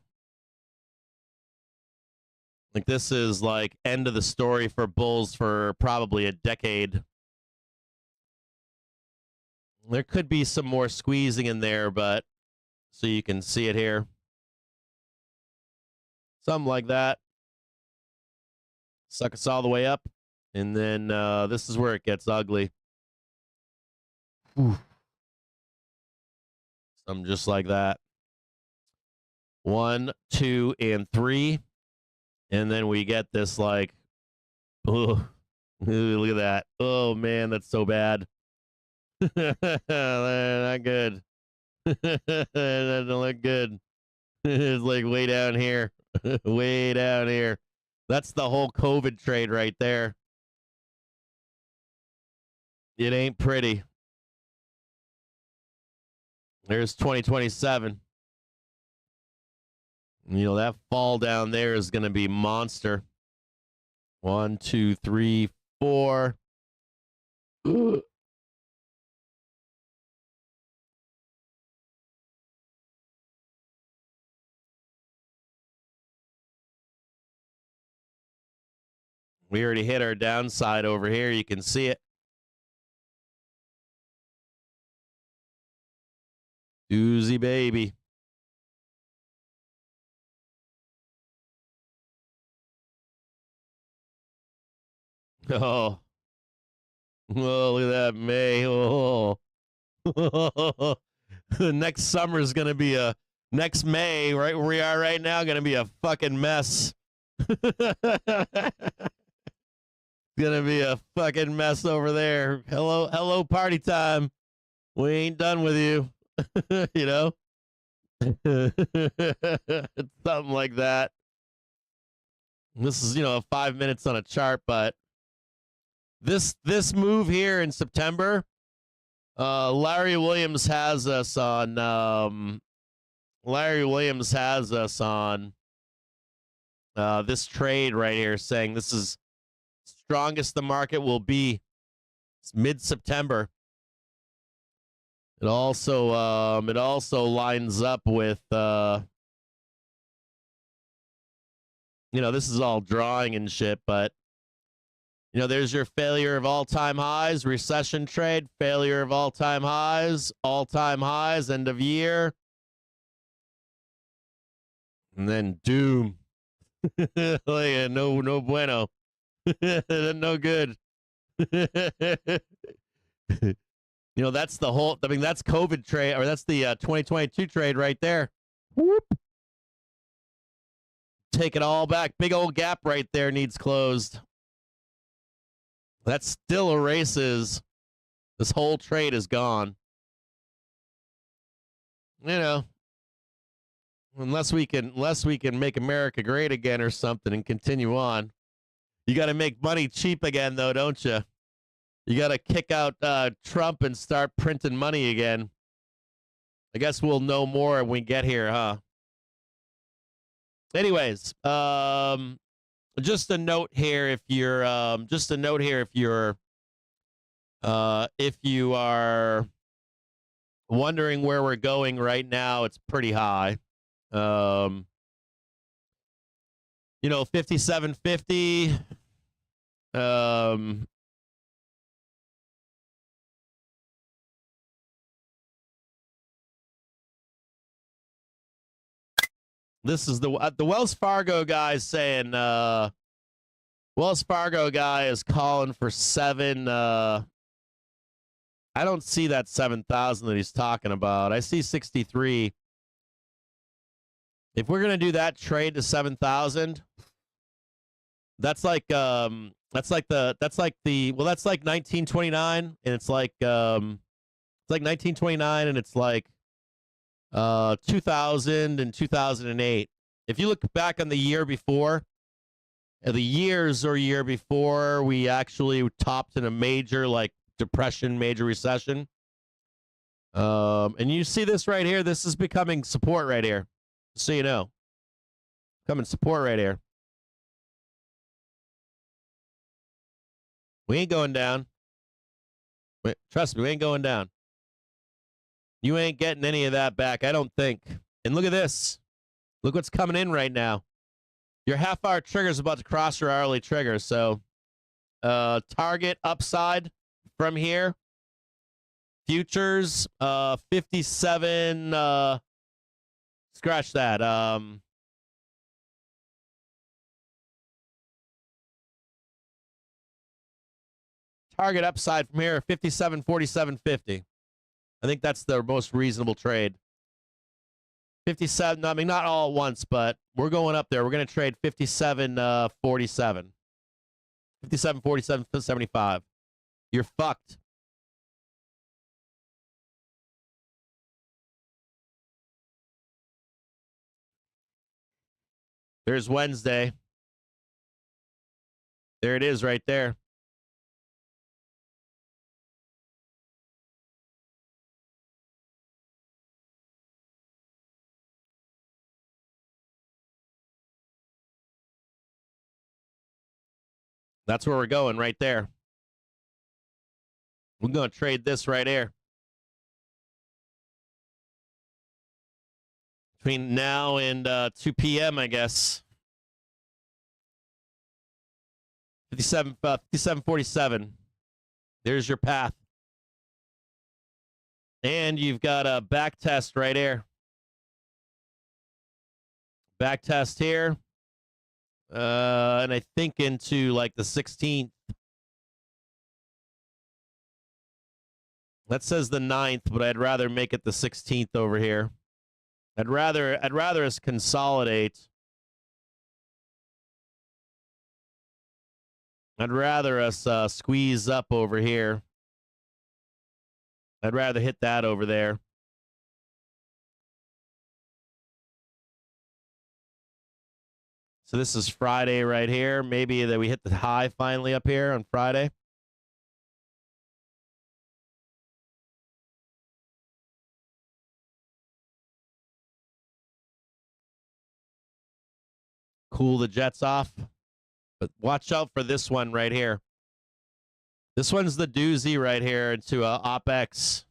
Like this is like end of the story for bulls for probably a decade. There could be some more squeezing in there, but so you can see it here. Something like that. Suck us all the way up. And then this is where it gets ugly. Whew. Something just like that. 1, 2, and 3. And then we get this like, oh, look at that. Oh, man, that's so bad. Not good. That doesn't look good. It's like way down here. Way down here. That's the whole COVID trade right there. It ain't pretty. There's 2027. You know, that fall down there is going to be monster. 1, 2, 3, 4. We already hit our downside over here. You can see it. Doozy baby. Oh. Oh, look at that May. Oh. Next summer is going to be next May, right where we are right now, going to be a fucking mess. Gonna be a fucking mess over there. Hello, party time. We ain't done with you. You know? Something like that. This is, 5 minutes on a chart, but this move here in September, Larry Williams has us on this trade right here, saying this is strongest the market will be. It's mid-September. It also lines up with this is all drawing and shit, but there's your failure of all-time highs, recession trade, failure of all-time highs, end of year. And then doom. Like no bueno. No good. That's the whole, that's COVID trade, or that's the 2022 trade right there. Whoop. Take it all back. Big old gap right there needs closed. That still erases. This whole trade is gone. Unless we can make America great again or something and continue on. You got to make money cheap again, though, don't you? You got to kick out Trump and start printing money again. I guess we'll know more when we get here, huh? Anyways, just a note here if you are wondering where we're going right now, it's pretty high. 5750. This is the Wells Fargo guy saying, Wells Fargo guy is calling for 7. I don't see that 7,000 that he's talking about. I see 63. If we're gonna do that trade to 7,000, that's like 1929, and it's like 1929, and it's like 2000 and 2008. If you look back on the year before, year before we actually topped in a major like depression, major recession. And you see this right here. This is becoming support right here. So you know, coming support right here. We ain't going down. Wait, trust me, we ain't going down. You ain't getting any of that back, I don't think. And look at this. Look what's coming in right now. Your half-hour trigger is about to cross your hourly trigger. So, target upside from here. Futures, 57. Scratch that. Target upside from here, 57.4750. I think that's the most reasonable trade. 57, I mean, not all at once, but we're going up there. We're going to trade 57.47. 57.47.75. You're fucked. There's Wednesday. There it is right there. That's where we're going right there. We're going to trade this right here. Between now and 2 p.m., I guess. 57.47. There's your path. And you've got a back test right here. Back test here. And I think into like the 16th. That says the 9th, but I'd rather make it the 16th over here. I'd rather us consolidate. I'd rather us squeeze up over here. I'd rather hit that over there. So this is Friday right here. Maybe that we hit the high finally up here on Friday. Cool the jets off. But watch out for this one right here. This one's the doozy right here into OpEx.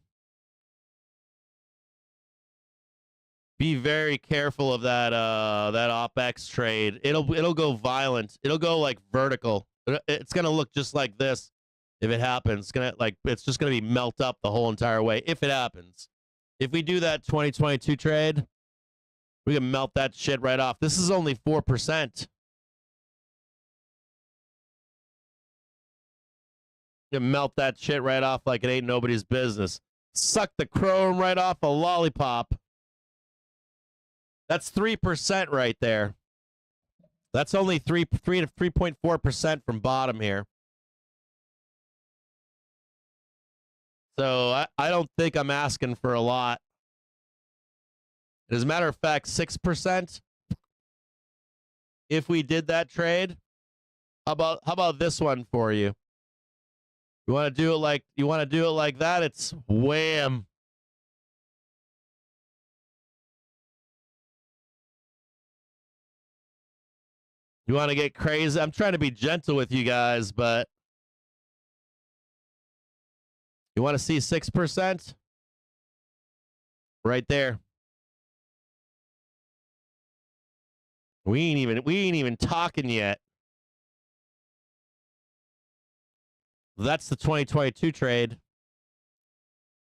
Be very careful of that that OpEx trade. It'll go violent. It'll go like vertical. It's gonna look just like this if it happens. It's just gonna be melt up the whole entire way if it happens. If we do that 2022 trade, we can melt that shit right off. This is only 4%. You can melt that shit right off like it ain't nobody's business. Suck the chrome right off a lollipop. That's 3% right there. That's only 3.4% from bottom here. So I don't think I'm asking for a lot. As a matter of fact, 6%. If we did that trade, how about this one for you? You want to do it like that? It's wham. You want to get crazy? I'm trying to be gentle with you guys, but you want to see 6%? Right there. We ain't even talking yet. That's the 2022 trade.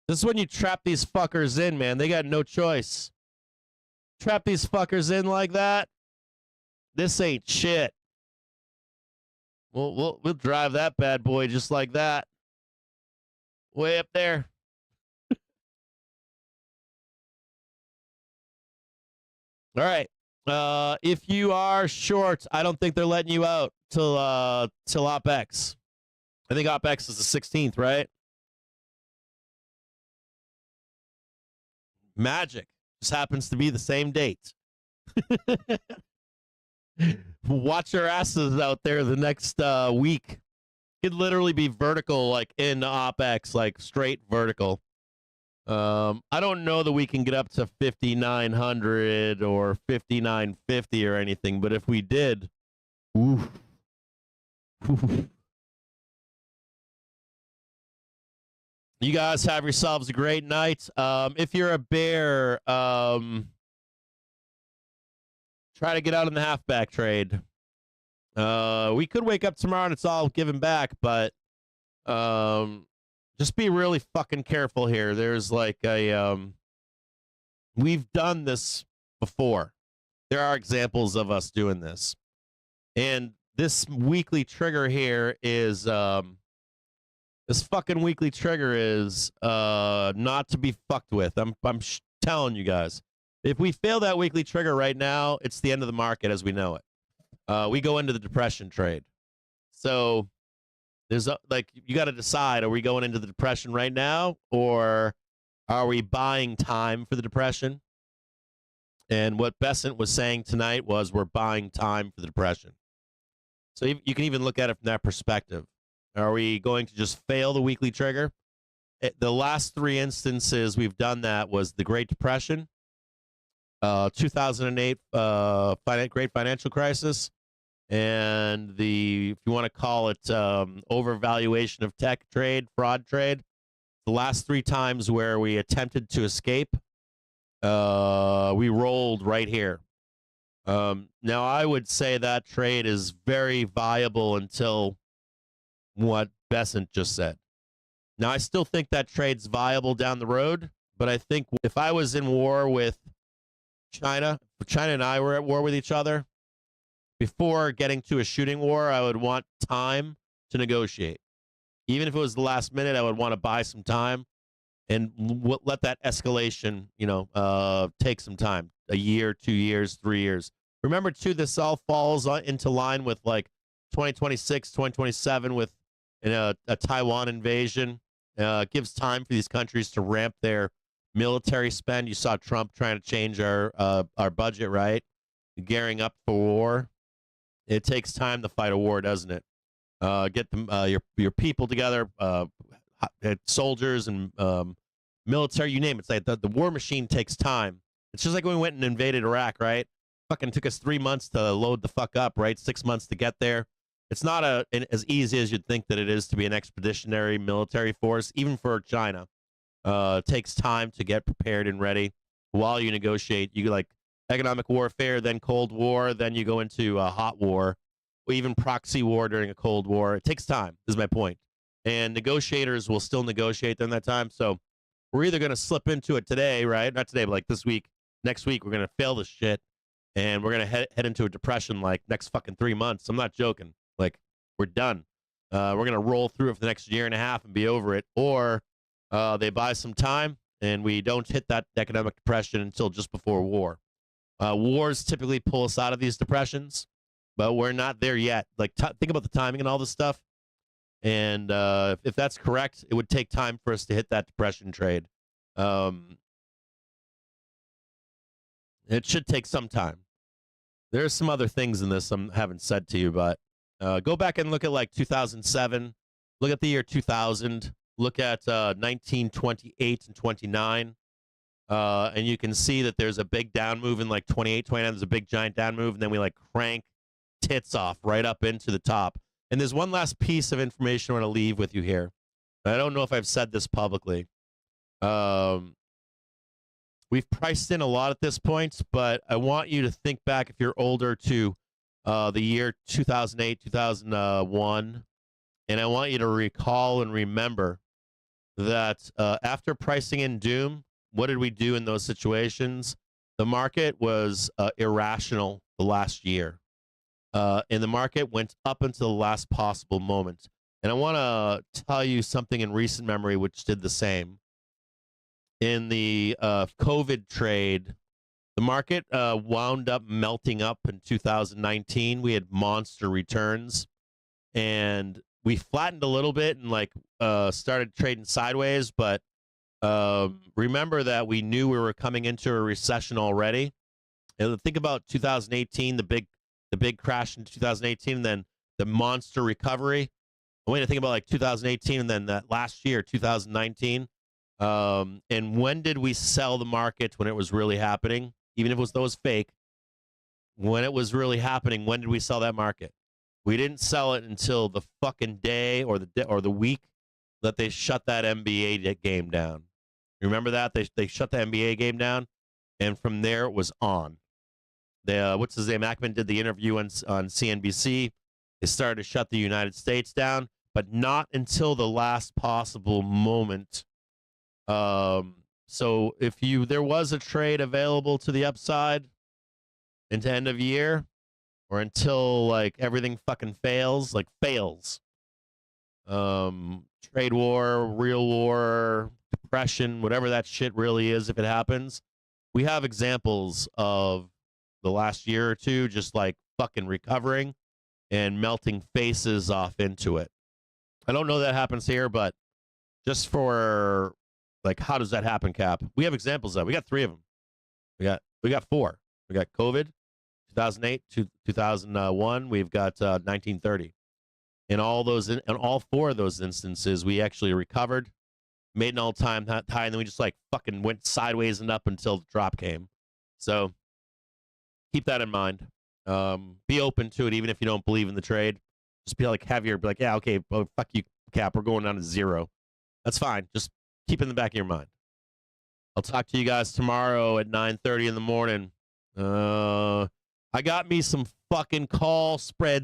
This is when you trap these fuckers in, man. They got no choice. Trap these fuckers in like that. This ain't shit. We'll drive that bad boy just like that. Way up there. All right. If you are short, I don't think they're letting you out till OpEx. I think OpEx is the 16th, right? Magic. Just happens to be the same date. Watch your asses out there the next week. Could literally be vertical, like in OpEx, like straight vertical. I don't know that we can get up to 5,900 or 5,950 or anything, but if we did, oof. You guys have yourselves a great night. If you're a bear, try to get out in the halfback trade. We could wake up tomorrow and it's all given back, but just be really fucking careful here. There's like a we've done this before. There are examples of us doing this. And this weekly trigger here is this fucking weekly trigger is not to be fucked with. I'm telling you guys. If we fail that weekly trigger right now, it's the end of the market as we know it. We go into the depression trade. So there's like you got to decide: are we going into the depression right now, or are we buying time for the depression? And what Besant was saying tonight was we're buying time for the depression. So you can even look at it from that perspective. Are we going to just fail the weekly trigger? The last three instances we've done that was the Great Depression, 2008 Great Financial Crisis, and if you want to call it overvaluation of tech trade, fraud trade. The last three times where we attempted to escape, we rolled right here. Now, I would say that trade is very viable until what Besant just said. Now, I still think that trade's viable down the road, but I think if I was in war with China, if China and I were at war with each other, before getting to a shooting war, I would want time to negotiate. Even if it was the last minute, I would want to buy some time and let that escalation, take some time, a year, 2 years, 3 years. Remember, too, this all falls into line with like 2026, 2027 with a Taiwan invasion. Gives time for these countries to ramp their military spend. You saw Trump trying to change our budget, right? Gearing up for war. It takes time to fight a war, doesn't it? Get them, your people together, soldiers and military, you name it. It's like the war machine takes time. It's just like when we went and invaded Iraq, right? Fucking took us 3 months to load the fuck up, right? 6 months to get there. It's not as easy as you'd think that it is to be an expeditionary military force, even for China. It takes time to get prepared and ready while you negotiate. You like economic warfare, then Cold War, then you go into hot war, or even proxy war during a Cold War. It takes time, is my point. And negotiators will still negotiate during that time. So we're either going to slip into it today, right? Not today, but like this week, next week, we're going to fail this shit. And we're going to head into a depression like next fucking 3 months. I'm not joking. Like, we're done. We're going to roll through it for the next year and a half and be over it. Or they buy some time and we don't hit that economic depression until just before war. Wars typically pull us out of these depressions, but we're not there yet. Like, think about the timing and all this stuff. And if that's correct, it would take time for us to hit that depression trade. It should take some time. There's some other things in this I haven't said to you, but go back and look at like 2007. Look at the year 2000. Look at 1928 and 29. And you can see that there's a big down move in like 28, 29. There's a big giant down move, and then we like crank tits off right up into the top. And there's one last piece of information I want to leave with you here. I don't know if I've said this publicly. we've priced in a lot at this point, but I want you to think back, if you're older, to the year 2008, 2001, and I want you to recall and remember that after pricing in doom, what did we do in those situations? The market was irrational the last year, and the market went up until the last possible moment. And I want to tell you something in recent memory which did the same. In the COVID trade, the market wound up melting up in 2019. We had monster returns, and we flattened a little bit and started trading sideways. But remember that we knew we were coming into a recession already. And think about 2018, the big crash in 2018, and then the monster recovery. I want you to think about 2018, and then that last year, 2019. And when did we sell the market? When it was really happening, even if it was those fake. When it was really happening, when did we sell that market? We didn't sell it until the fucking day or the week that they shut that NBA game down. Remember that they shut the NBA game down, and from there it was on. What's his name? Ackman did the interview on CNBC. They started to shut the United States down, but not until the last possible moment. So if there was a trade available to the upside into end of year, or until everything fucking fails, trade war, real war, depression, whatever that shit really is, if it happens, we have examples of the last year or two just fucking recovering and melting faces off into it. I don't know that happens here, but just for how does that happen, Cap? We have examples of it. We got 3 of them. We got 4. We got COVID, 2008, 2001. We've got 1930. In all 4 of those instances, we actually recovered, made an all-time high, and then we just fucking went sideways and up until the drop came. So keep that in mind. Be open to it, even if you don't believe in the trade. Just be yeah, okay, well, fuck you, Cap. We're going down to 0. That's fine. Just keep it in the back of your mind. I'll talk to you guys tomorrow at 9:30 in the morning. I got me some fucking call spreads